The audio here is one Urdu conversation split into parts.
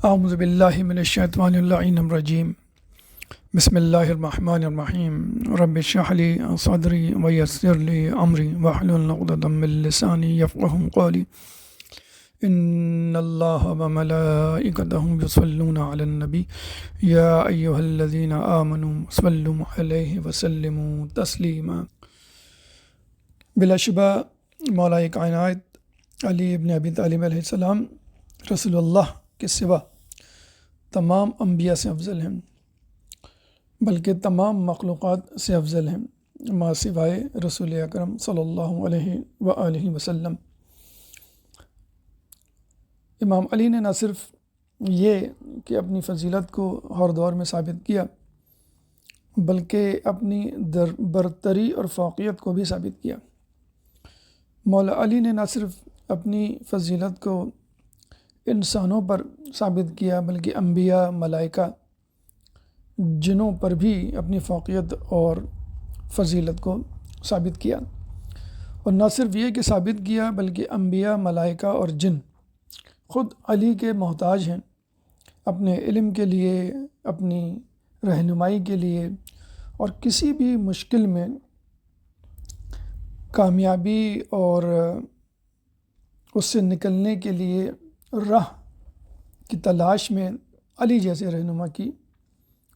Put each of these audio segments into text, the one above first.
اعوذ باللہ من الشیطان اللعین الرجیم بسم اللہ الرحمن الرحیم رب اشرح لی صدری ویسر لی امری واحلل عقدۃ من لسانی یفقہوا قولی ان اللہ وملائکتہ یصلون علی النبی یا ایہا الذین آمنوا صلوا علیہ وسلموا تسلیما۔ بلا شبہ مولا کائنات علی ابن ابی طالب علیہ السلام رسول اللہ کے سوا تمام انبیاء سے افضل ہیں، بلکہ تمام مخلوقات سے افضل ہیں ما سوائے رسول اکرم صلی اللہ علیہ وآلہ وسلم۔ امام علی نے نہ صرف یہ کہ اپنی فضیلت کو ہر دور میں ثابت کیا، بلکہ اپنی برتری اور فوقیت کو بھی ثابت کیا۔ مولا علی نے نہ صرف اپنی فضیلت کو انسانوں پر ثابت کیا، بلکہ انبیاء، ملائکہ، جنوں پر بھی اپنی فوقیت اور فضیلت کو ثابت کیا۔ اور نہ صرف یہ کہ ثابت کیا، بلکہ انبیاء، ملائکہ اور جن خود علی کے محتاج ہیں اپنے علم کے لیے، اپنی رہنمائی کے لیے، اور کسی بھی مشکل میں کامیابی اور اس سے نکلنے کے لیے راہ کی تلاش میں علی جیسے رہنما کی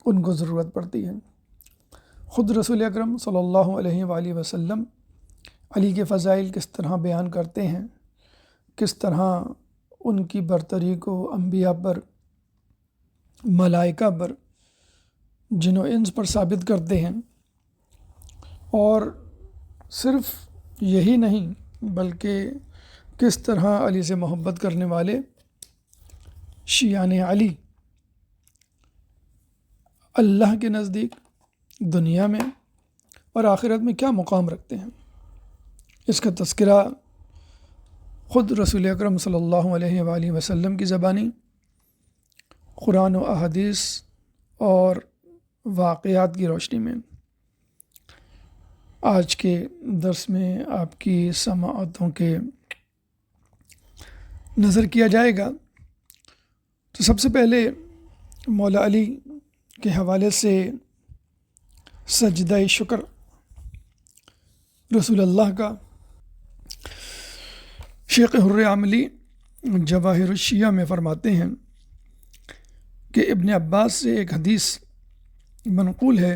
ان کو ضرورت پڑتی ہے۔ خود رسول اکرم صلی اللہ علیہ وآلہ وسلم علی کے فضائل کس طرح بیان کرتے ہیں، کس طرح ان کی برتری کو انبیاء پر، ملائکہ پر، جن و انس پر ثابت کرتے ہیں۔ اور صرف یہی نہیں بلکہ کس طرح علی سے محبت کرنے والے شیعان علی اللہ کے نزدیک، دنیا میں اور آخرت میں کیا مقام رکھتے ہیں، اس کا تذکرہ خود رسول اکرم صلی اللہ علیہ وآلہ وسلم کی زبانی، قرآن و احادیث اور واقعات کی روشنی میں آج کے درس میں آپ کی سماعتوں کے نظر کیا جائے گا۔ تو سب سے پہلے مولا علی کے حوالے سے سجدہ شکر رسول اللہ کا۔ شیخ حر عملی جواہر الشیعہ میں فرماتے ہیں کہ ابن عباس سے ایک حدیث منقول ہے،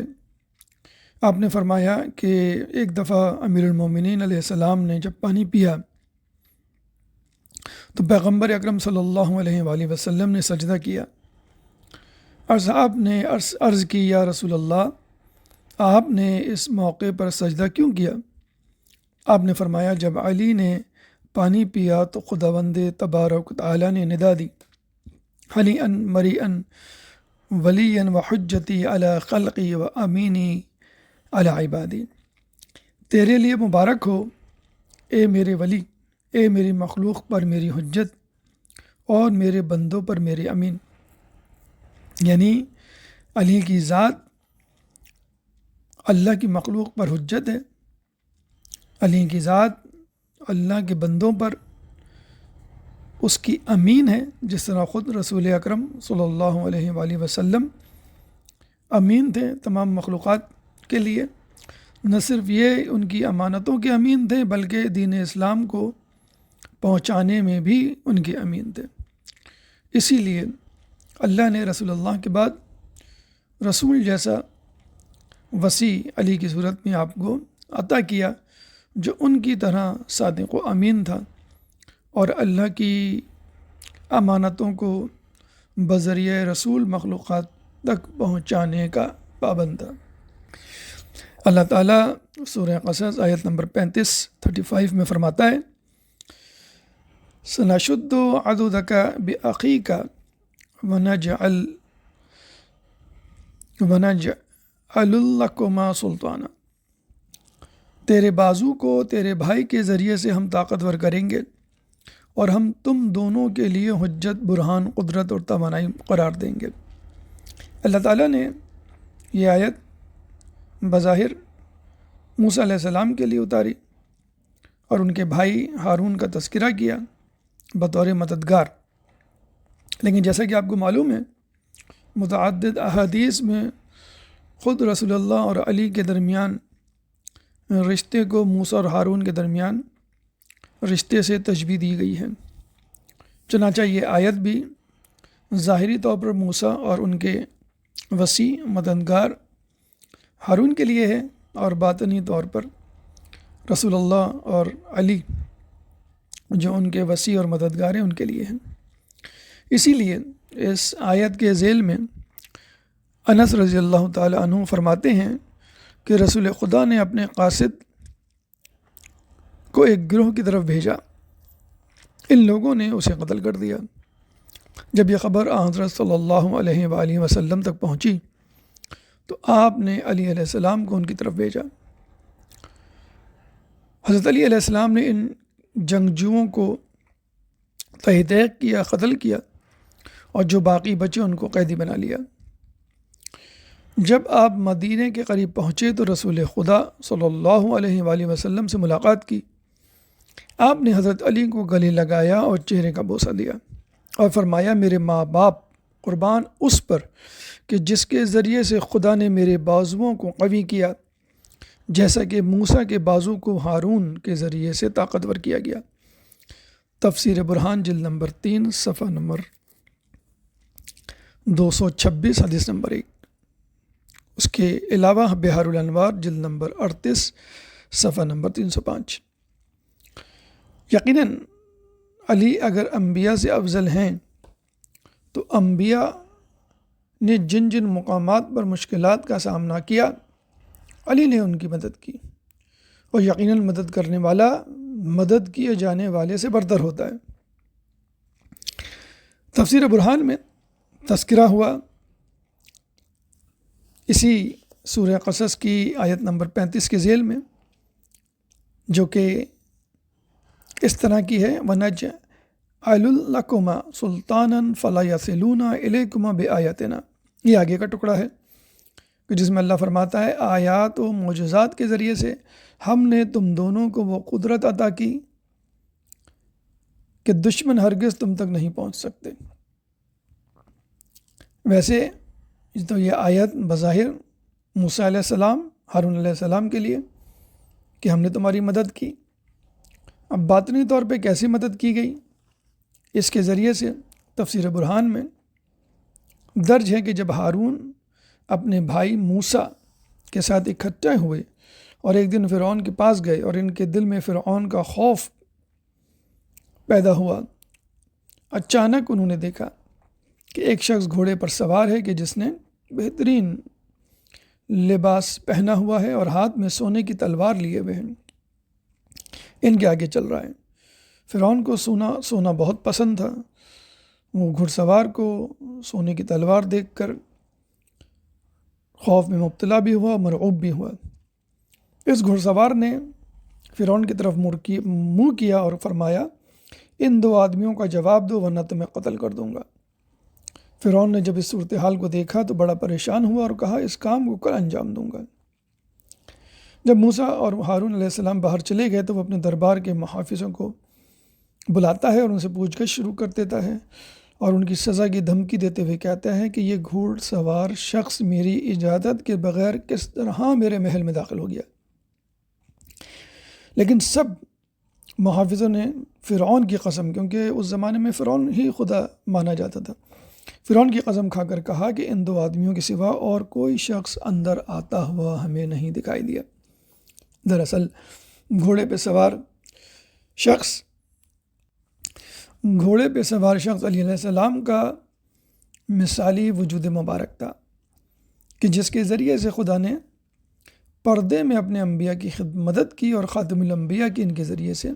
آپ نے فرمایا کہ ایک دفعہ امیر المومنین علیہ السلام نے جب پانی پیا تو پیغمبر اکرم صلی اللہ علیہ وآلہ وسلم نے سجدہ کیا۔ آپ نے عرض کی، یا رسول اللہ، آپ نے اس موقع پر سجدہ کیوں کیا؟ آپ نے فرمایا، جب علی نے پانی پیا تو خداوند تبارک و تعالی نے ندا دی، حنیئا مریئا ولیا و حجتی علی خلقی و امینی علی عبادی، تیرے لیے مبارک ہو اے میرے ولی، اے میری مخلوق پر میری حجت اور میرے بندوں پر میرے امین۔ یعنی علی کی ذات اللہ کی مخلوق پر حجت ہے، علی کی ذات اللہ کے بندوں پر اس کی امین ہے، جس طرح خود رسول اکرم صلی اللہ علیہ وآلہ وسلم امین تھے تمام مخلوقات کے لیے۔ نہ صرف یہ ان کی امانتوں کے امین تھے، بلکہ دین اسلام کو پہنچانے میں بھی ان کے امین تھے۔ اسی لیے اللہ نے رسول اللہ کے بعد رسول جیسا وسیع علی کی صورت میں آپ کو عطا کیا، جو ان کی طرح صادق و امین تھا اور اللہ کی امانتوں کو بذریعہ رسول مخلوقات تک پہنچانے کا پابند تھا۔ اللہ تعالیٰ سورہ قصص آیت نمبر 35 میں فرماتا ہے، سَنَشُدُّ عَضُدَكَ بِأَخِيكَ وَنَجْعَلُ لَكُمَا سُلْطَانًا، تیرے بازو کو تیرے بھائی کے ذریعے سے ہم طاقتور کریں گے اور ہم تم دونوں کے لیے حجت، برہان، قدرت اور توانائی قرار دیں گے۔ اللہ تعالیٰ نے یہ آیت بظاہر موسیٰ علیہ السلام کے لیے اتاری اور ان کے بھائی ہارون کا تذکرہ کیا بطور مددگار، لیکن جیسا کہ آپ کو معلوم ہے متعدد احادیث میں خود رسول اللہ اور علی کے درمیان رشتے کو موسیٰ اور ہارون کے درمیان رشتے سے تشبیہ دی گئی ہے۔ چنانچہ یہ آیت بھی ظاہری طور پر موسیٰ اور ان کے وسیع مددگار ہارون کے لیے ہے، اور باطنی طور پر رسول اللہ اور علی جو ان کے وسیع اور مددگار ہیں ان کے لیے ہیں۔ اسی لیے اس آیت کے ذیل میں انس رضی اللہ تعالی عنہ فرماتے ہیں کہ رسول خدا نے اپنے قاصد کو ایک گروہ کی طرف بھیجا، ان لوگوں نے اسے قتل کر دیا۔ جب یہ خبر حضرت صلی اللہ علیہ وآلہ وسلم تک پہنچی تو آپ نے علی علیہ السلام کو ان کی طرف بھیجا۔ حضرت علی علیہ السلام نے ان جنگجوؤں کو تہ تیغ کیا، قتل کیا، اور جو باقی بچے ان کو قیدی بنا لیا۔ جب آپ مدینہ کے قریب پہنچے تو رسول خدا صلی اللہ علیہ وآلہ وسلم سے ملاقات کی۔ آپ نے حضرت علی کو گلے لگایا اور چہرے کا بوسہ دیا اور فرمایا، میرے ماں باپ قربان اس پر کہ جس کے ذریعے سے خدا نے میرے بازوؤں کو قوی کیا، جیسا کہ موسیٰ کے بازو کو ہارون کے ذریعے سے طاقتور کیا گیا۔ تفسیر برہان جلد نمبر 3 صفحہ نمبر 226 حدیث نمبر 1۔ اس کے علاوہ بحار الانوار جلد نمبر 38 صفحہ نمبر 305۔ یقیناً علی اگر انبیاء سے افضل ہیں تو انبیاء نے جن جن مقامات پر مشکلات کا سامنا کیا علی نے ان کی مدد کی، اور یقیناً مدد کرنے والا مدد کیے جانے والے سے برتر ہوتا ہے۔ تفسیر برہان میں تذکرہ ہوا اسی سورہ قصص کی آیت نمبر 35 کے ذیل میں، جو کہ اس طرح کی ہے، وَنَجْعَلُ لَكُمَا سُلْطَانًا فَلَا يَصِلُونَ إِلَيْكُمَا بِآيَاتِنَا۔ یہ آگے کا ٹکڑا ہے کہ جس میں اللہ فرماتا ہے، آیات و معجزات کے ذریعے سے ہم نے تم دونوں کو وہ قدرت عطا کی کہ دشمن ہرگز تم تک نہیں پہنچ سکتے۔ ویسے تو یہ آیت بظاہر موسیٰ علیہ السلام، ہارون علیہ السلام کے لیے کہ ہم نے تمہاری مدد کی۔ اب باطنی طور پہ کیسی مدد کی گئی، اس کے ذریعے سے تفسیر برہان میں درج ہے کہ جب ہارون اپنے بھائی موسیٰ کے ساتھ اکٹھے ہوئے اور ایک دن فرعون کے پاس گئے اور ان کے دل میں فرعون کا خوف پیدا ہوا، اچانک انہوں نے دیکھا کہ ایک شخص گھوڑے پر سوار ہے کہ جس نے بہترین لباس پہنا ہوا ہے اور ہاتھ میں سونے کی تلوار لیے ہوئے ہیں، ان کے آگے چل رہا ہے۔ فرعون کو سونا بہت پسند تھا، وہ گھڑ سوار کو سونے کی تلوار دیکھ کر خوف میں مبتلا بھی ہوا، مرعوب بھی ہوا۔ اس گھڑ سوار نے فرعون کی طرف منہ کیا اور فرمایا، ان دو آدمیوں کا جواب دو ورنہ تمہیں قتل کر دوں گا۔ فرعون نے جب اس صورتحال کو دیکھا تو بڑا پریشان ہوا اور کہا، اس کام کو کل انجام دوں گا۔ جب موسیٰ اور ہارون علیہ السلام باہر چلے گئے تو وہ اپنے دربار کے محافظوں کو بلاتا ہے اور ان سے پوچھ گچھ شروع کر دیتا ہے اور ان کی سزا کی دھمکی دیتے ہوئے کہتا ہے کہ یہ گھوڑ سوار شخص میری اجازت کے بغیر کس طرح میرے محل میں داخل ہو گیا۔ لیکن سب محافظوں نے فرعون کی قسم، کیونکہ اس زمانے میں فرعون ہی خدا مانا جاتا تھا، فرعون کی قسم کھا کر کہا کہ ان دو آدمیوں کے سوا اور کوئی شخص اندر آتا ہوا ہمیں نہیں دکھائی دیا۔ دراصل گھوڑے پہ سوار شخص علی علیہ السلام کا مثالی وجود مبارک تھا کہ جس کے ذریعے سے خدا نے پردے میں اپنے انبیاء کی مدد کی اور خاتم الانبیاء کی ان کے ذریعے سے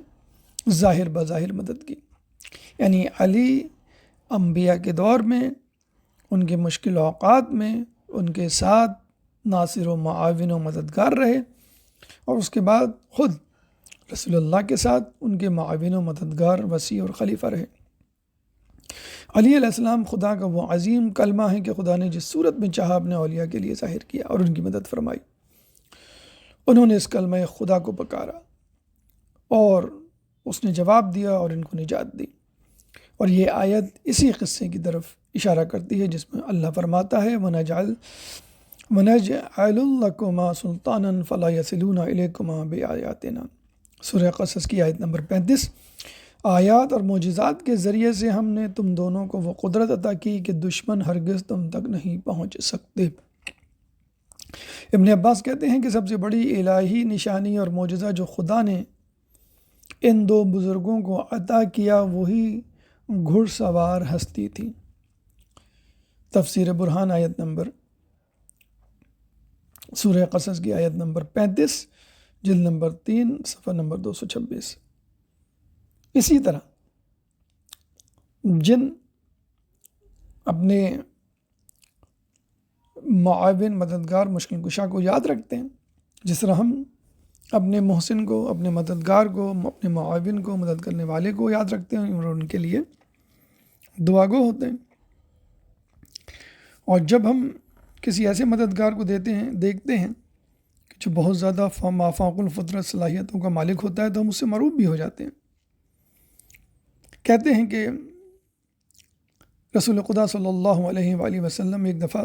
ظاہر بظاہر مدد کی۔ یعنی علی انبیاء کے دور میں ان کے مشکل اوقات میں ان کے ساتھ ناصر و معاون و مددگار رہے، اور اس کے بعد خود رسول اللہ کے ساتھ ان کے معاون و مددگار، وسیع اور خلیفہ رہے۔ علی علیہ السلام خدا کا وہ عظیم کلمہ ہے کہ خدا نے جس صورت میں چاہا اپنے اولیاء کے لیے ظاہر کیا اور ان کی مدد فرمائی۔ انہوں نے اس کلمہ خدا کو پکارا اور اس نے جواب دیا اور ان کو نجات دی، اور یہ آیت اسی قصے کی طرف اشارہ کرتی ہے جس میں اللہ فرماتا ہے وَنَجْعَلُ لَكُمَا سُلْطَانًا فَلَا يَصِلُونَ إِلَيْكُمَا بِآيَاتِنَا۔ سورہ قصص کی آیت نمبر 35۔ آیات اور معجزات کے ذریعے سے ہم نے تم دونوں کو وہ قدرت عطا کی کہ دشمن ہرگز تم تک نہیں پہنچ سکتے۔ ابن عباس کہتے ہیں کہ سب سے بڑی الہی نشانی اور معجزہ جو خدا نے ان دو بزرگوں کو عطا کیا وہی گھڑ سوار ہستی تھی۔ تفسیر برہان آیت نمبر سورہ قصص کی آیت نمبر 35، جلد نمبر 3، صفحہ نمبر 226۔ اسی طرح جن اپنے معاون مددگار مشکل کشا کو یاد رکھتے ہیں، جس طرح ہم اپنے محسن کو، اپنے مددگار کو، اپنے معاون کو، مدد کرنے والے کو یاد رکھتے ہیں اور ان کے لیے دعا گو ہوتے ہیں۔ اور جب ہم کسی ایسے مددگار کو دیکھتے ہیں کہ جو بہت زیادہ مافوق الفطرت صلاحیتوں کا مالک ہوتا ہے تو ہم اس سے مرعوب بھی ہو جاتے ہیں۔ کہتے ہیں کہ رسول خدا صلی اللہ علیہ وآلہ وسلم ایک دفعہ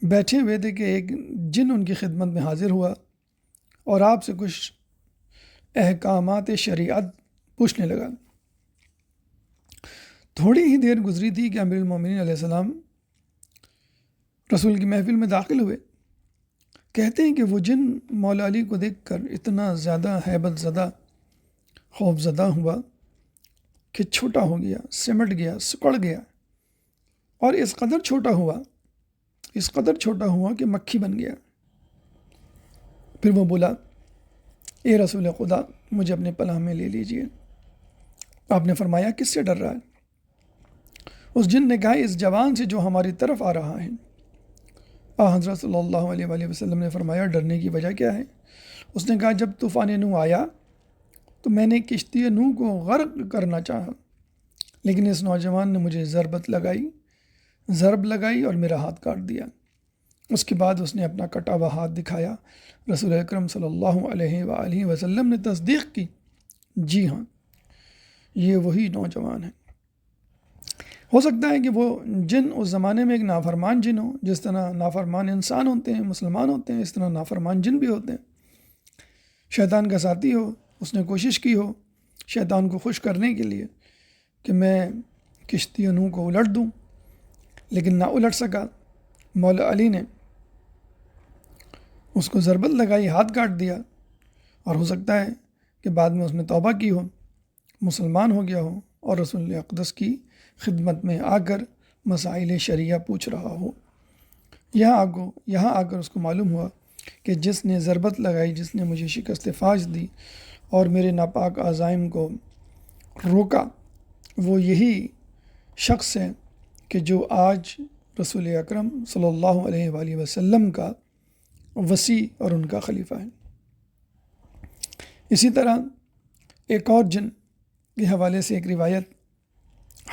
بیٹھے ہوئے تھے کہ ایک جن ان کی خدمت میں حاضر ہوا اور آپ سے کچھ احکامات شریعت پوچھنے لگا۔ تھوڑی ہی دیر گزری تھی کہ امیر المومنین علیہ السلام رسول کی محفل میں داخل ہوئے۔ کہتے ہیں کہ وہ جن مولا علی کو دیکھ کر اتنا زیادہ ہیبت زدہ، خوف زدہ ہوا کہ چھوٹا ہو گیا، سمٹ گیا، سکڑ گیا، اور اس قدر چھوٹا ہوا کہ مکھی بن گیا۔ پھر وہ بولا، اے رسول خدا، مجھے اپنے پناہ میں لے لیجئے۔ آپ نے فرمایا، کس سے ڈر رہا ہے؟ اس جن نے کہا، اس جوان سے جو ہماری طرف آ رہا ہے۔ حضرت صلی اللہ علیہ وآلہ وسلم نے فرمایا، ڈرنے کی وجہ کیا ہے؟ اس نے کہا، جب طوفان نوح آیا تو میں نے کشتی نوح کو غرق کرنا چاہا، لیکن اس نوجوان نے مجھے ضرب لگائی اور میرا ہاتھ کاٹ دیا۔ اس کے بعد اس نے اپنا کٹا ہوا ہاتھ دکھایا۔ رسول اکرم صلی اللہ علیہ وآلہ وسلم نے تصدیق کی، جی ہاں، یہ وہی نوجوان ہے۔ ہو سکتا ہے کہ وہ جن اس زمانے میں ایک نافرمان جن ہو، جس طرح نافرمان انسان ہوتے ہیں، مسلمان ہوتے ہیں، اس طرح نافرمان جن بھی ہوتے ہیں۔ شیطان کا ساتھی ہو، اس نے کوشش کی ہو شیطان کو خوش کرنے کے لیے کہ میں کشتی نوح کو الٹ دوں، لیکن نہ الٹ سکا۔ مولا علی نے اس کو ضربت لگائی، ہاتھ کاٹ دیا، اور ہو سکتا ہے کہ بعد میں اس نے توبہ کی ہو، مسلمان ہو گیا ہو اور رسول اقدس کی خدمت میں آ کر مسائل شریعہ پوچھ رہا ہو۔ یہاں آ کر اس کو معلوم ہوا کہ جس نے ضربت لگائی، جس نے مجھے شکست فاش دی اور میرے ناپاک عزائم کو روکا، وہ یہی شخص ہے کہ جو آج رسول اکرم صلی اللہ علیہ وآلہ وسلم کا وصی اور ان کا خلیفہ ہے۔ اسی طرح ایک اور جن کے حوالے سے ایک روایت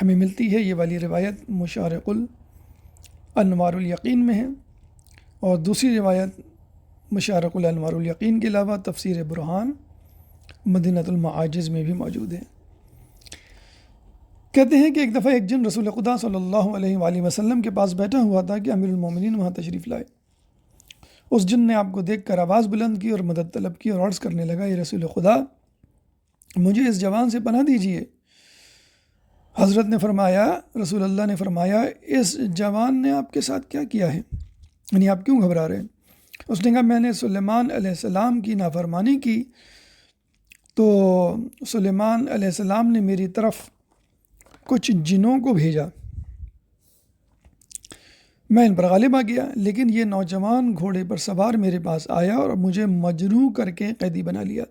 ہمیں ملتی ہے۔ یہ والی روایت مشارق الانوار الیقین میں ہے، اور دوسری روایت مشارق الانوار الیقین کے علاوہ تفسیر برہان مدینۃ المعاجز میں بھی موجود ہے۔ کہتے ہیں کہ ایک دفعہ ایک جن رسول خدا صلی اللہ علیہ وآلہ وسلم کے پاس بیٹھا ہوا تھا کہ امیر المومنین وہاں تشریف لائے۔ اس جن نے آپ کو دیکھ کر آواز بلند کی اور مدد طلب کی اور عرض کرنے لگا، اے رسول خدا، مجھے اس جوان سے پناہ دیجیے۔ حضرت نے فرمایا، رسول اللہ نے فرمایا، اس جوان نے آپ کے ساتھ کیا کیا ہے؟ یعنی آپ کیوں گھبرا رہے ہیں؟ اس نے کہا، میں نے سلیمان علیہ السلام کی نافرمانی کی تو سلیمان علیہ السلام نے میری طرف کچھ جنوں کو بھیجا، میں ان پر غالب آ گیا، لیکن یہ نوجوان گھوڑے پر سوار میرے پاس آیا اور مجھے مجروح کر کے قیدی بنا لیا۔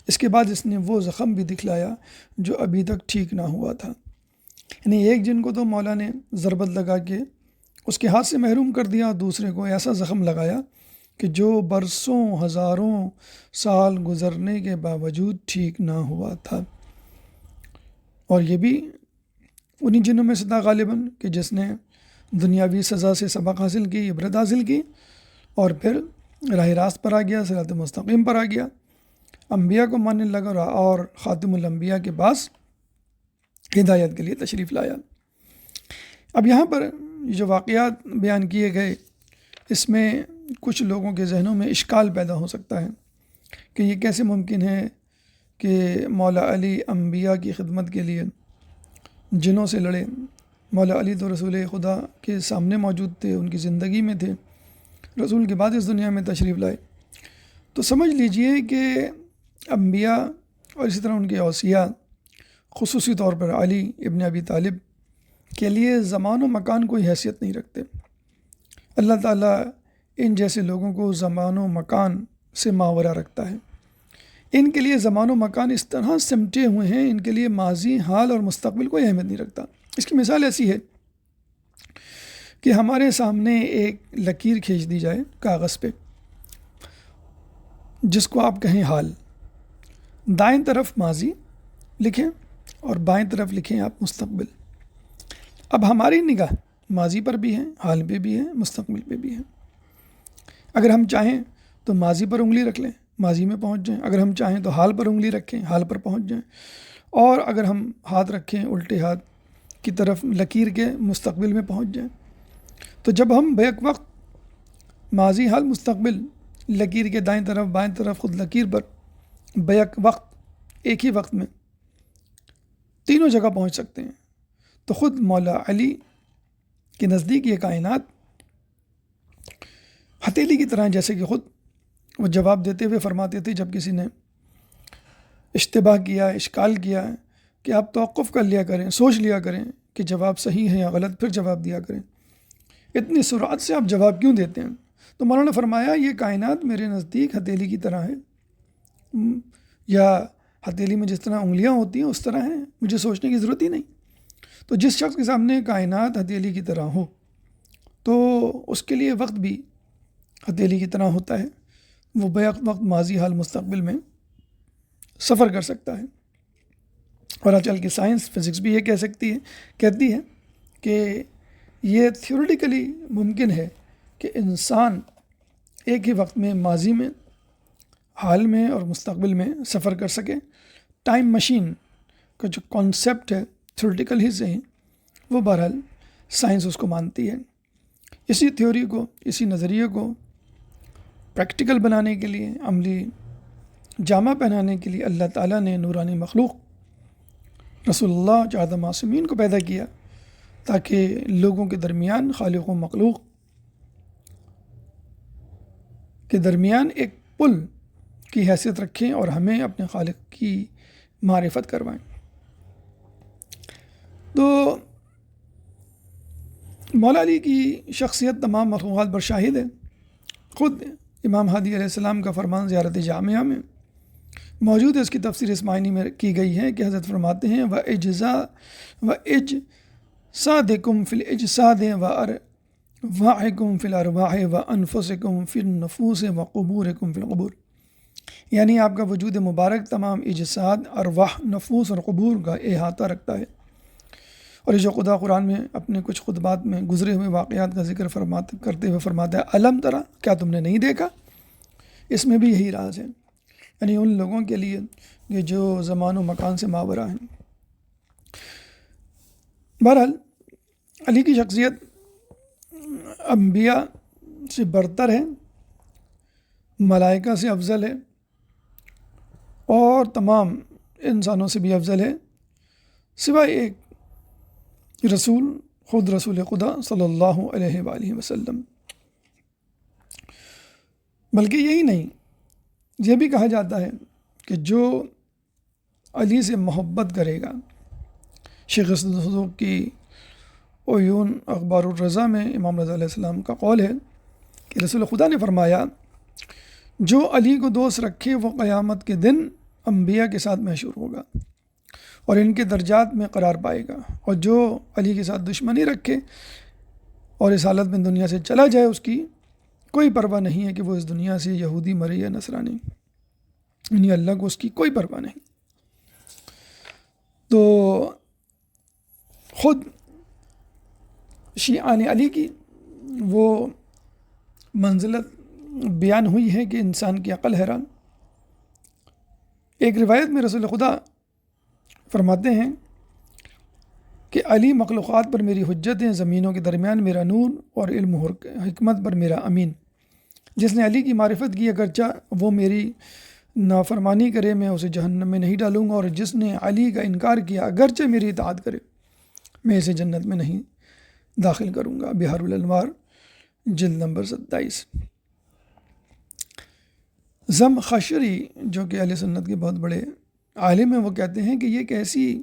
اس کے بعد اس نے وہ زخم بھی دکھلایا جو ابھی تک ٹھیک نہ ہوا تھا۔ یعنی ایک جن کو تو مولا نے ضربت لگا کے اس کے ہاتھ سے محروم کر دیا، اور دوسرے کو ایسا زخم لگایا کہ جو برسوں ہزاروں سال گزرنے کے باوجود ٹھیک نہ ہوا تھا۔ اور یہ بھی انہی جنوں میں سے تھا غالباً کہ جس نے دنیاوی سزا سے سبق حاصل کی، عبرت حاصل کی، اور پھر راہ راست پر آ گیا، صراط مستقیم پر آ گیا، انبیاء کو ماننے لگا، اور خاتم الانبیاء کے پاس ہدایت کے لیے تشریف لایا۔ اب یہاں پر جو واقعات بیان کیے گئے، اس میں کچھ لوگوں کے ذہنوں میں اشکال پیدا ہو سکتا ہے کہ یہ کیسے ممکن ہے کہ مولا علی انبیاء کی خدمت کے لیے جنوں سے لڑے۔ مولا علی تو رسول خدا کے سامنے موجود تھے، ان کی زندگی میں تھے، رسول کے بعد اس دنیا میں تشریف لائے۔ تو سمجھ لیجئے کہ انبیاء اور اسی طرح ان کے اوصیاء، خصوصی طور پر علی ابن ابی طالب کے لیے زمان و مکان کوئی حیثیت نہیں رکھتے۔ اللہ تعالیٰ ان جیسے لوگوں کو زمان و مکان سے ماورا رکھتا ہے۔ ان کے لیے زمان و مکان اس طرح سمٹے ہوئے ہیں، ان کے لیے ماضی، حال اور مستقبل کوئی اہمیت نہیں رکھتا۔ اس کی مثال ایسی ہے کہ ہمارے سامنے ایک لکیر کھینچ دی جائے کاغذ پہ، جس کو آپ کہیں حال، دائیں طرف ماضی لکھیں اور بائیں طرف لکھیں آپ مستقبل۔ اب ہماری نگاہ ماضی پر بھی ہے، حال پہ بھی ہے، مستقبل پہ بھی ہے۔ اگر ہم چاہیں تو ماضی پر انگلی رکھ لیں، ماضی میں پہنچ جائیں، اگر ہم چاہیں تو حال پر انگلی رکھیں، حال پر پہنچ جائیں، اور اگر ہم ہاتھ رکھیں الٹے ہاتھ کی طرف لکیر کے، مستقبل میں پہنچ جائیں۔ تو جب ہم بیک وقت ماضی، حال، مستقبل، لکیر کے دائیں طرف بائیں طرف خود لکیر پر بیک وقت ایک ہی وقت میں تینوں جگہ پہنچ سکتے ہیں، تو خود مولا علی کے نزدیک یہ کائنات ہتھیلی کی طرح، جیسے کہ خود وہ جواب دیتے ہوئے فرماتے تھے جب کسی نے اشتباہ کیا، اشکال کیا، کہ آپ توقف کر لیا کریں، سوچ لیا کریں کہ جواب صحیح ہے یا غلط، پھر جواب دیا کریں، اتنی سرعت سے آپ جواب کیوں دیتے ہیں؟ تو مولانا نے فرمایا یہ کائنات میرے نزدیک ہتھیلی کی طرح ہے، یا ہتھیلی میں جس طرح انگلیاں ہوتی ہیں اس طرح ہیں، مجھے سوچنے کی ضرورت ہی نہیں۔ تو جس شخص کے سامنے کائنات ہتھیلی کی طرح ہو تو اس کے لیے وقت بھی ہتھیلی کی طرح ہوتا ہے، وہ بیک وقت ماضی، حال، مستقبل میں سفر کر سکتا ہے۔ اور آج کل کی سائنس، فزکس بھی یہ کہتی ہے کہ یہ تھیوریٹیکلی ممکن ہے کہ انسان ایک ہی وقت میں ماضی میں، حال میں اور مستقبل میں سفر کر سکے۔ ٹائم مشین کا جو کانسیپٹ ہے تھیوریٹیکل ہی صحیح، وہ بہرحال سائنس اس کو مانتی ہے۔ اسی تھیوری کو، اسی نظریے کو پریکٹیکل بنانے کے لیے، عملی جامہ پہنانے کے لیے اللہ تعالیٰ نے نورانی مخلوق رسول اللہ چہارہ معصومین کو پیدا کیا، تاکہ لوگوں کے درمیان، خالق و مخلوق کے درمیان ایک پل کی حیثیت رکھیں اور ہمیں اپنے خالق کی معرفت کروائیں۔ تو مولا علی کی شخصیت تمام مخلوقات پر شاہد ہے۔ خود امام ہادی علیہ السلام کا فرمان زیارت جامعہ میں موجود ہے، اس کی تفسیر اس معنی میں کی گئی ہے کہ حضرت فرماتے ہیں وَإِجْسَادِكُمْ فِي الْإِجْسَادِ وَأَرْوَاحِكُمْ فِي الْأَرْوَاحِ وَأَنفُسِكُمْ فِي النُّفُوسِ وَقُبُورِكُمْ فِي الْقُبُورِ، یعنی آپ کا وجود مبارک تمام اجساد، ارواح، نفوس اور قبور کا احاطہ رکھتا ہے۔ اور یہ جو خدا قرآن میں اپنے کچھ خطبات میں گزرے ہوئے واقعات کا ذکر کرتے ہوئے فرماتا ہے الم ترا، کیا تم نے نہیں دیکھا، اس میں بھی یہی راز ہے، یعنی ان لوگوں کے لیے کہ جو زمان و مکان سے ماورا ہیں۔ بہرحال علی کی شخصیت انبیاء سے برتر ہے، ملائکہ سے افضل ہے، اور تمام انسانوں سے بھی افضل ہے، سوائے ایک رسول، خود رسول خدا صلی اللہ علیہ وآلہ وسلم۔ بلکہ یہی نہیں، یہ بھی کہا جاتا ہے کہ جو علی سے محبت کرے گا، شیخ صدوق کی عیون اخبار الرضا میں امام رضا علیہ السلام کا قول ہے کہ رسول خدا نے فرمایا جو علی کو دوست رکھے وہ قیامت کے دن انبیاء کے ساتھ محشور ہوگا اور ان کے درجات میں قرار پائے گا، اور جو علی کے ساتھ دشمنی رکھے اور اس حالت میں دنیا سے چلا جائے، اس کی کوئی پرواہ نہیں ہے کہ وہ اس دنیا سے یہودی مرے یا نصرانی، یعنی اللہ کو اس کی کوئی پرواہ نہیں۔ تو خود شیعان علی کی وہ منزلت بیان ہوئی ہے کہ انسان کی عقل حیران۔ ایک روایت میں رسول خدا فرماتے ہیں کہ علی مخلوقات پر میری حجت ہیں، زمینوں کے درمیان میرا نور، اور علم و حکمت پر میرا امین۔ جس نے علی کی معرفت کی اگرچہ وہ میری نافرمانی کرے میں اسے جہنم میں نہیں ڈالوں گا، اور جس نے علی کا انکار کیا اگرچہ میری اطاعت کرے میں اسے جنت میں نہیں داخل کروں گا۔ بحار الانوار جلد نمبر 27۔ زم خشری جو کہ اہل سنت کے بہت بڑے عالم ہیں، وہ کہتے ہیں کہ یہ ایک ایسی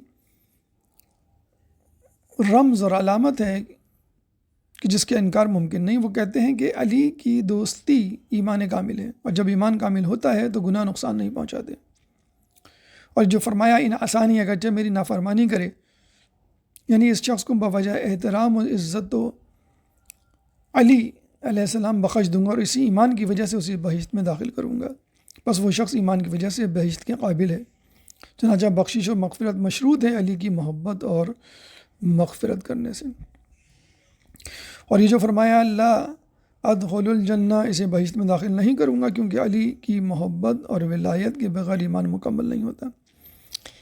رمز اور علامت ہے کہ جس کا انکار ممکن نہیں۔ وہ کہتے ہیں کہ علی کی دوستی ایمان کامل ہے، اور جب ایمان کامل ہوتا ہے تو گناہ نقصان نہیں پہنچاتے۔ اور جو فرمایا ان آسانی اگرچہ میری نافرمانی کرے، یعنی اس شخص کو بوجہ احترام و عزت تو علی علیہ السلام بخش دوں گا، اور اسی ایمان کی وجہ سے اسے بہشت میں داخل کروں گا۔ بس وہ شخص ایمان کی وجہ سے بہشت کے قابل ہے۔ چنانچہ بخشش و مغفرت مشروط ہے علی کی محبت اور مغفرت کرنے سے۔ اور یہ جو فرمایا لا ادخل الجنہ، اسے بہشت میں داخل نہیں کروں گا، کیونکہ علی کی محبت اور ولایت کے بغیر ایمان مکمل نہیں ہوتا۔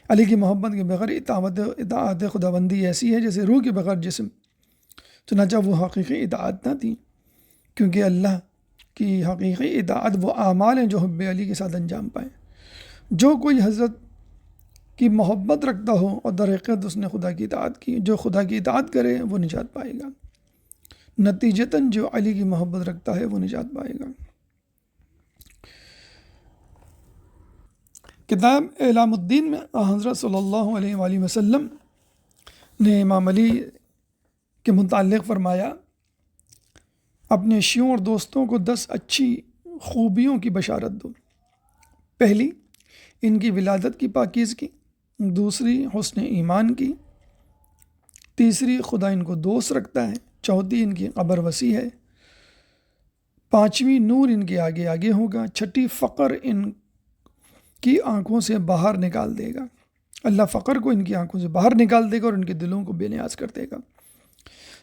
علی کی محبت کے بغیر اطاعت خداوندی ایسی ہے جیسے روح کے بغیر جسم۔ چنانچہ وہ حقیقی اطاعت نہ تھی، کیونکہ اللہ کی حقیقی اطاعت وہ اعمال ہیں جو حب علی کے ساتھ انجام پائیں۔ جو کوئی حضرت کی محبت رکھتا ہو اور در حقیقت اس نے خدا کی اطاعت کی، جو خدا کی اطاعت کرے وہ نجات پائے گا، نتیجتاً جو علی کی محبت رکھتا ہے وہ نجات پائے گا۔ کتاب اعلام الدین میں حضرت صلی اللہ علیہ وآلہ وسلم نے امام علی کے متعلق فرمایا، اپنے شیعوں اور دوستوں کو 10 اچھی خوبیوں کی بشارت دو۔ پہلی، ان کی ولادت کی پاکیزگی، دوسری حسن ایمان کی، تیسری خدا ان کو دوست رکھتا ہے، چوتھی ان کی قبر وسیع ہے، پانچویں نور ان کے آگے آگے ہوگا، چھٹی فقر ان کی آنکھوں سے باہر نکال دے گا، اللہ فقر کو ان کی آنکھوں سے باہر نکال دے گا اور ان کے دلوں کو بے نیاز کر دے گا،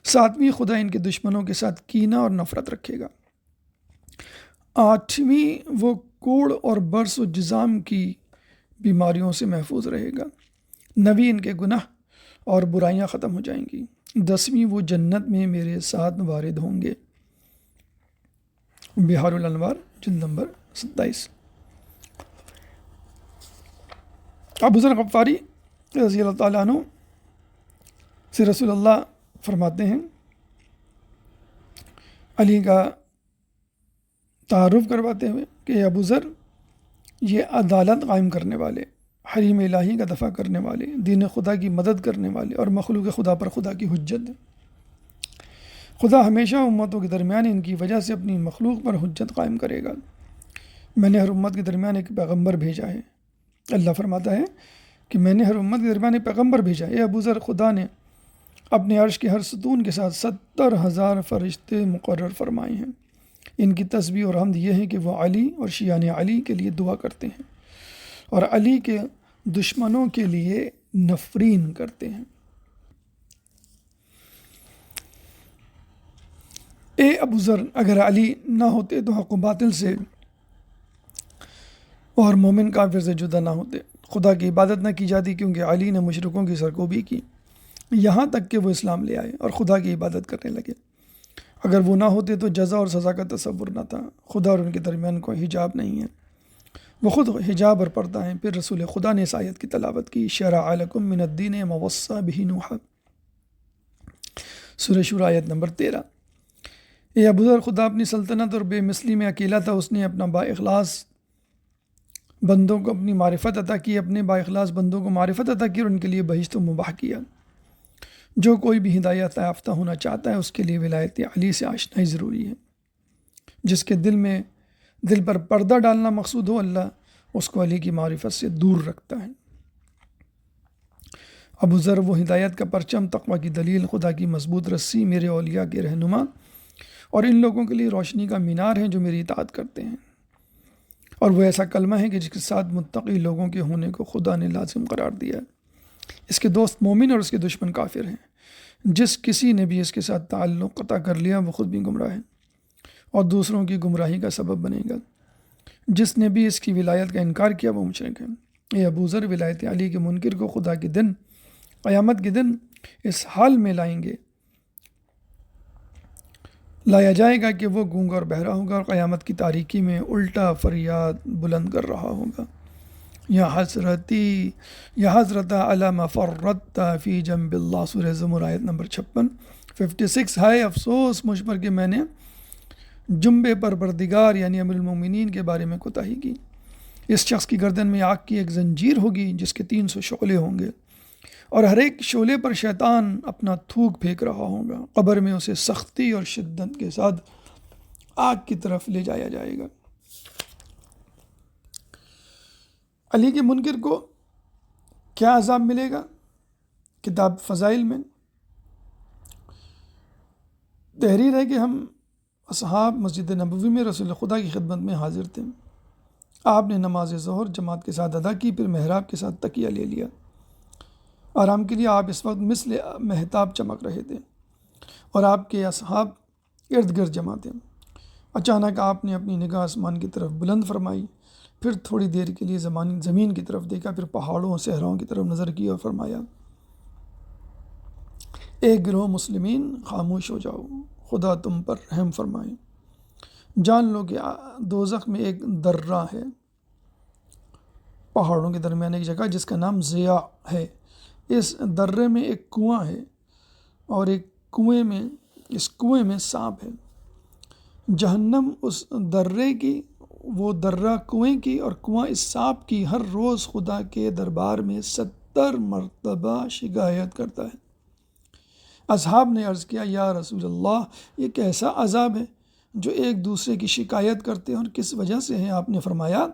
ساتویں خدا ان کے دشمنوں کے ساتھ کینہ اور نفرت رکھے گا، آٹھویں وہ کوڑ اور برس و جزام کی بیماریوں سے محفوظ رہے گا، نویں ان کے گناہ اور برائیاں ختم ہو جائیں گی، دسویں وہ جنت میں میرے ساتھ وارد ہوں گے۔ بحار الانوار جلد نمبر 27۔ ابو ذر غفاری رضی اللہ تعالیٰ عنہ سے رسول اللہ فرماتے ہیں، علی کا تعارف کرواتے ہوئے کہ ابو ذر یہ عدالت قائم کرنے والے، حریم الہی کا دفاع کرنے والے، دین خدا کی مدد کرنے والے اور مخلوق خدا پر خدا کی حجت ہے۔ خدا ہمیشہ امتوں کے درمیان ان کی وجہ سے اپنی مخلوق پر حجت قائم کرے گا۔ میں نے ہر امت کے درمیان ایک پیغمبر بھیجا ہے۔ اللہ فرماتا ہے کہ میں نے ہر امت کے درمیان ایک پیغمبر بھیجا ہے۔ ابو ذر، خدا نے اپنے عرش کے ہر ستون کے ساتھ 70,000 فرشتے مقرر فرمائے ہیں۔ ان کی تسبیح اور حمد یہ ہے کہ وہ علی اور شیعان علی کے لیے دعا کرتے ہیں اور علی کے دشمنوں کے لیے نفرین کرتے ہیں۔ اے ابو ذر، اگر علی نہ ہوتے تو حق و باطل سے اور مومن کافر سے جدا نہ ہوتے، خدا کی عبادت نہ کی جاتی، کیونکہ علی نے مشرکوں کی سرکوبی کی یہاں تک کہ وہ اسلام لے آئے اور خدا کی عبادت کرنے لگے۔ اگر وہ نہ ہوتے تو جزا اور سزا کا تصور نہ تھا۔ خدا اور ان کے درمیان کوئی حجاب نہیں ہے، وہ خود حجاب اور پردہ ہیں۔ پھر رسول خدا نے اس آیت کی تلاوت کی، شرع لکم من الدین ما وصی بہ نوح، سورہ شورى آیت نمبر 13۔ اے ابو ذر، خدا اپنی سلطنت اور بے مثلی میں اکیلا تھا۔ اس نے اپنا با اخلاص بندوں کو اپنی معرفت عطا کی، اپنے با اخلاص بندوں کو معرفت عطا کی اور ان کے لیے بہشت و مباح کیا۔ جو کوئی بھی ہدایت یافتہ ہونا چاہتا ہے اس کے لیے ولایت علی سے آشنائی ضروری ہے۔ جس کے دل پر پردہ ڈالنا مقصود ہو، اللہ اس کو علی کی معرفت سے دور رکھتا ہے۔ ابو ذر وہ ہدایت کا پرچم، تقوی کی دلیل، خدا کی مضبوط رسی، میرے اولیاء کے رہنما اور ان لوگوں کے لیے روشنی کا مینار ہیں جو میری اطاعت کرتے ہیں، اور وہ ایسا کلمہ ہے کہ جس کے ساتھ متقی لوگوں کے ہونے کو خدا نے لازم قرار دیا ہے۔ اس کے دوست مومن اور اس کے دشمن کافر ہیں۔ جس کسی نے بھی اس کے ساتھ تعلق قطع کر لیا وہ خود بھی گمراہ ہے اور دوسروں کی گمراہی کا سبب بنے گا۔ جس نے بھی اس کی ولایت کا انکار کیا وہ مشرک ہے۔ اے ابو ذر، ولایت علی کے منکر کو خدا کے دن، قیامت کے دن اس حال میں لایا جائے گا کہ وہ گونگا اور بہرا ہوگا اور قیامت کی تاریکی میں الٹا فریاد بلند کر رہا ہوگا، یا حضرت علی ما فرطت فی جنب اللہ، سورہ زمر آیت نمبر 56 ہے افسوس مجھ پر کہ میں نے جنبے پر پروردگار یعنی امیر المومنین کے بارے میں کوتاہی کی۔ اس شخص کی گردن میں آگ کی ایک زنجیر ہوگی جس کے 300 شعلے ہوں گے، اور ہر ایک شعلے پر شیطان اپنا تھوک پھینک رہا ہوگا۔ قبر میں اسے سختی اور شدت کے ساتھ آگ کی طرف لے جایا جائے گا۔ علی کے منکر کو کیا عذاب ملے گا؟ کتاب فضائل میں تحریر ہے کہ ہم اصحاب مسجد نبوی میں رسول خدا کی خدمت میں حاضر تھے۔ آپ نے نماز ظہر جماعت کے ساتھ ادا کی، پھر محراب کے ساتھ تکیہ لے لیا۔ آرام کے لیے آپ اس وقت مثل مہتاب چمک رہے تھے اور آپ کے اصحاب ارد گرد جمع تھے۔ اچانک آپ نے اپنی نگاہ آسمان کی طرف بلند فرمائی، پھر تھوڑی دیر کے لیے زمین کی طرف دیکھا، پھر پہاڑوں اور صحراؤں کی طرف نظر کی اور فرمایا: اے گروہ مسلمین، خاموش ہو جاؤ، خدا تم پر رحم فرمائے۔ جان لو کہ دوزخ میں ایک درہ ہے، پہاڑوں کے درمیان ایک جگہ جس کا نام ضیاء ہے۔ اس درے میں ایک کنواں ہے اور اس کنویں میں سانپ ہے۔ جہنم اس درے کی، وہ درہ کنویں کی اور کنواں اس سانپ کی ہر روز خدا کے دربار میں 70 مرتبہ شکایت کرتا ہے۔ اصحاب نے عرض کیا: یا رسول اللہ، یہ کیسا عذاب ہے جو ایک دوسرے کی شکایت کرتے ہیں اور کس وجہ سے ہے؟ آپ نے فرمایا،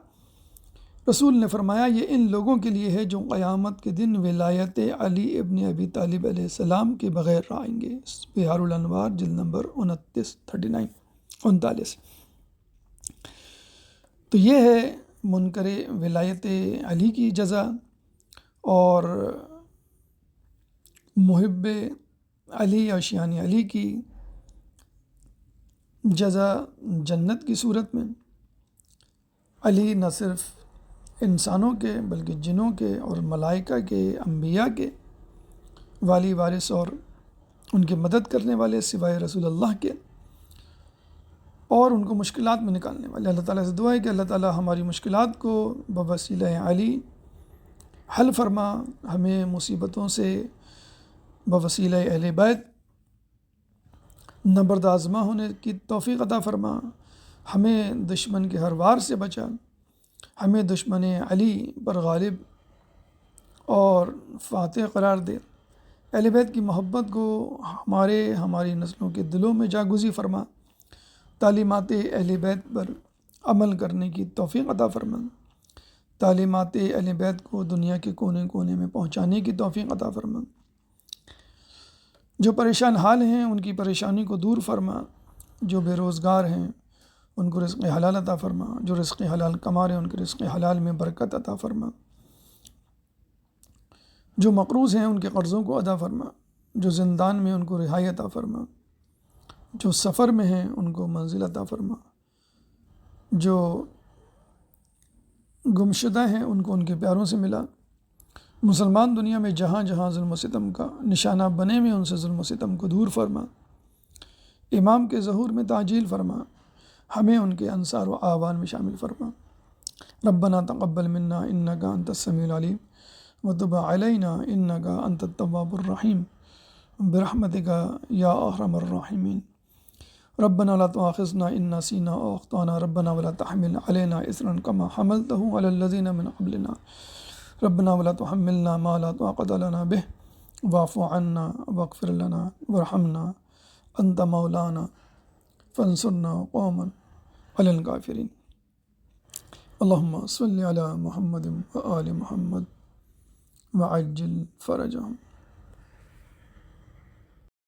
رسول نے فرمایا، یہ ان لوگوں کے لیے ہے جو قیامت کے دن ولایت علی ابن ابی طالب علیہ السلام کے بغیر آئیں گے۔ بہار الانوار جلد نمبر 39 تو یہ ہے منکر ولایت علی کی جزا، اور محب علی اور شیعان علی کی جزا جنت کی صورت میں۔ علی نہ صرف انسانوں کے بلکہ جنوں کے اور ملائکہ کے، انبیاء کے والی وارث اور ان کی مدد کرنے والے سوائے رسول اللہ کے، اور ان کو مشکلات میں نکالنے والے۔ اللہ تعالیٰ سے دعا ہے کہ اللہ تعالیٰ ہماری مشکلات کو بوسیلہ علی حل فرما، ہمیں مصیبتوں سے بوسیلہ اہل بیت نبرد آزما ہونے کی توفیق عطا فرما، ہمیں دشمن کے ہر وار سے بچا، ہمیں دشمن علی پر غالب اور فاتح قرار دے۔ اہل بیت کی محبت کو ہماری نسلوں کے دلوں میں جاگزی فرما، تعلیمات اہل بیت پر عمل کرنے کی توفیق عطا فرما، تعلیمات اہل بیت کو دنیا کے کونے کونے میں پہنچانے کی توفیق عطا فرما۔ جو پریشان حال ہیں ان کی پریشانی کو دور فرما، جو بے روزگار ہیں ان کو رزق حلال عطا فرما، جو رزق حلال کما رہے ہیں ان کے رزق حلال میں برکت عطا فرما، جو مقروض ہیں ان کے قرضوں کو ادا فرما، جو زندان میں ان کو رہائی عطا فرما، جو سفر میں ہیں ان کو منزل عطا فرما، جو گمشدہ ہیں ان کو ان کے پیاروں سے ملا۔ مسلمان دنیا میں جہاں جہاں ظلم و ستم کا نشانہ بنے میں ان سے ظلم و ستم کو دور فرما، امام کے ظہور میں تعجیل فرما، ہمیں ان کے انصار و اعوان میں شامل فرما۔ ربنا تقبل منا انک انت السمیع العلیم وتب علینا انک انت التواب الرحیم برحمتک یا ارحم الراحمین۔ ربنا لا تؤاخذنا ان نسینا او اخطانا، ربنا ولا تحمل علینا اصرا کما حملته علی الذین من قبلنا، ربنا ولا تحملنا ما لا طاقة لنا به واعف عنا واغفر لنا وارحمنا انت مولانا فانصرنا قوما علی الکافرین۔ اللہم صلی علی محمد وآل محمد وعجل فرجهم۔